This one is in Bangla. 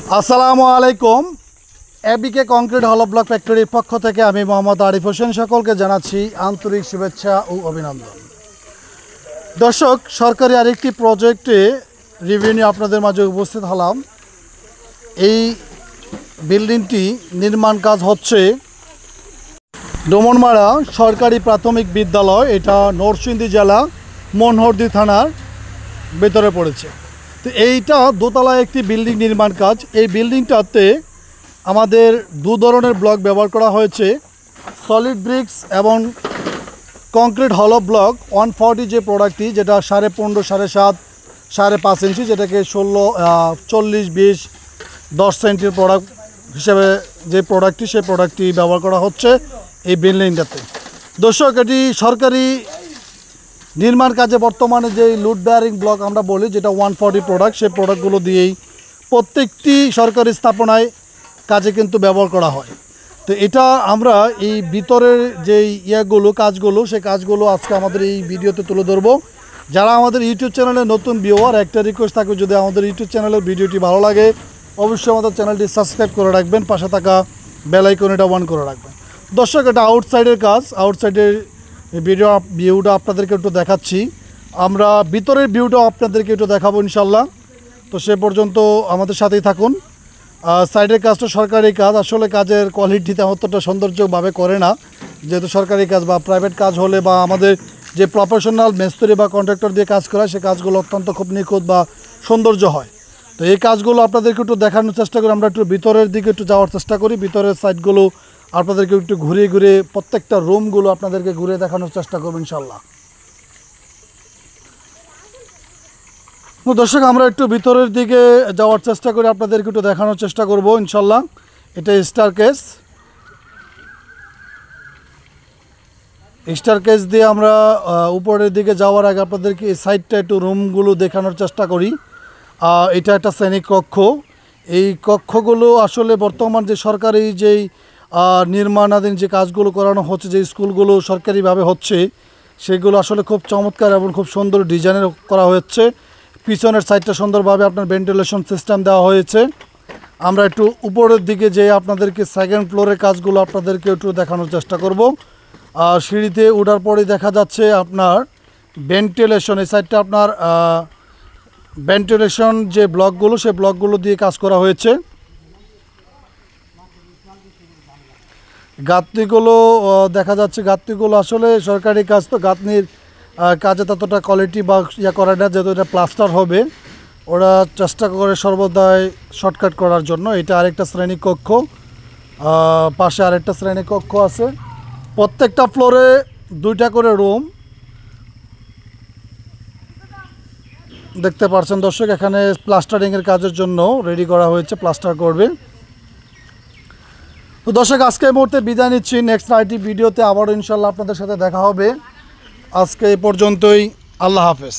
আসসালামু আলাইকুম। এবিকে কংক্রিট হলো ব্লক ফ্যাক্টরির পক্ষ থেকে আমি মোহাম্মদ আরিফ হোসেন সকলকে জানাচ্ছি আন্তরিক শুভেচ্ছা ও অভিনন্দন। দর্শক, সরকারি আরেকটি প্রজেক্টে রিভিউ নিয়ে আপনাদের মাঝে উপস্থিত হলাম। এই বিল্ডিংটি নির্মাণ কাজ হচ্ছে ডোমনমারা সরকারি প্রাথমিক বিদ্যালয়। এটা নরসিংদী জেলা মনোহরদী থানার ভেতরে পড়েছে। তো এইটা দোতলা একটি বিল্ডিং নির্মাণ কাজ। এই বিল্ডিংটাতে আমাদের দু ধরনের ব্লক ব্যবহার করা হয়েছে, সলিড ব্রিক্স এবং কংক্রিট হলো ব্লক 140 যে প্রোডাক্টটি, যেটা 15.5, 7.5, 5.5 ইঞ্চি, যেটাকে 16, 40, 20, 10 সেন্টির প্রোডাক্ট হিসেবে যে প্রোডাক্টটি, সেই প্রোডাক্টটি ব্যবহার করা হচ্ছে এই বিল্ডিংটাতে। দর্শক, এটি সরকারি নির্মাণ কাজে বর্তমানে যে লুড বেয়ারিং ব্লক আমরা বলি, যেটা 140 প্রোডাক্ট, সেই প্রোডাক্টগুলো দিয়েই প্রত্যেকটি সরকারি স্থাপনায় কাজে কিন্তু ব্যবহার করা হয়। তো এটা আমরা এই ভিতরের যে কাজগুলো, সেই কাজগুলো আজকে আমাদের এই ভিডিওতে তুলে ধরবো। যারা আমাদের ইউটিউব চ্যানেলে নতুন ভিউয়ার, একটা রিকোয়েস্ট থাকবে, যদি আমাদের ইউটিউব চ্যানেলের ভিডিওটি ভালো লাগে অবশ্যই আমাদের চ্যানেলটি সাবস্ক্রাইব করে রাখবেন, পাশে থাকা বেল আইকন এটা অন করে রাখবেন। দর্শক, এটা আউটসাইডের কাজ। আউটসাইডের ভিউটা আপনাদেরকে একটু দেখাচ্ছি। আমরা ভিতরের ভিউটাও আপনাদেরকে একটু দেখাবো ইনশাল্লাহ। তো সে পর্যন্ত আমাদের সাথেই থাকুন। সাইডের কাজটা সরকারি কাজ, আসলে কাজের কোয়ালিটিতে অতটা সৌন্দর্যভাবে করে না, যেহেতু সরকারি কাজ বা প্রাইভেট কাজ হলে বা আমাদের যে প্রফেশনাল মিস্ত্রি বা কন্ট্রাক্টর দিয়ে কাজ করা, সে কাজগুলো অত্যন্ত খুব নিখুঁত বা সৌন্দর্য হয়। তো এই কাজগুলো আপনাদেরকে একটু দেখানোর চেষ্টা করি। আমরা একটু ভিতরের দিকে একটু যাওয়ার চেষ্টা করি। ভিতরের সাইডগুলো আপনাদেরকে একটু ঘুরে ঘুরে প্রত্যেকটা রুমগুলো আপনাদেরকে ঘুরে দেখানোর চেষ্টা করবো ইনশাল্লাহ। দর্শক, আমরা একটু ভিতরের দিকে যাওয়ার চেষ্টা করি, আপনাদেরকে একটু দেখানোর চেষ্টা করব ইনশাল্লাহ। এটা স্টারকেস দিয়ে আমরা উপরের দিকে যাওয়ার আগে আপনাদেরকে এই সাইডটা একটু রুমগুলো দেখানোর চেষ্টা করি। এটা একটা শ্রেণী কক্ষ। এই কক্ষগুলো আসলে বর্তমান যে সরকারি যেই নির্মাণাধীন যে কাজগুলো করানো হচ্ছে, যে স্কুলগুলো সরকারিভাবে হচ্ছে, সেগুলো আসলে খুব চমৎকার এবং খুব সুন্দর ডিজাইনের করা হয়েছে। পিছনের সাইডটা সুন্দরভাবে আপনার ভেন্টিলেশন সিস্টেম দেওয়া হয়েছে। আমরা একটু উপরের দিকে যেয়ে আপনাদেরকে সেকেন্ড ফ্লোরের কাজগুলো আপনাদেরকে একটু দেখানোর চেষ্টা করব। সিঁড়িতে ওঠার পরে দেখা যাচ্ছে আপনার ভেন্টিলেশন, এই সাইডটা আপনার ভেন্টিলেশন যে ব্লকগুলো, সেই ব্লকগুলো দিয়ে কাজ করা হয়েছে। গাঁথনিগুলো দেখা যাচ্ছে, গাঁথনিগুলো আসলে সরকারি কাজ, তো গাঁথনির কাজে ততটা কোয়ালিটি বা করে না, যেহেতু এটা প্লাস্টার হবে, ওরা চেষ্টা করে সর্বদাই শর্টকাট করার জন্য। এটা আরেকটা শ্রেণী কক্ষ, পাশে আরেকটা শ্রেণী কক্ষ আছে। প্রত্যেকটা ফ্লোরে 2টা করে রুম দেখতে পাচ্ছেন দর্শক। এখানে প্লাস্টারিংয়ের কাজের জন্য রেডি করা হয়েছে, প্লাস্টার করবে। তো দর্শক, আজকে এই মুহূর্তে বিদায় নিচ্ছি। নেক্সট আইটি ভিডিওতে আবারও ইনশাল্লাহ আপনাদের সাথে দেখা হবে। আজকে এই পর্যন্তই। আল্লাহ হাফেজ।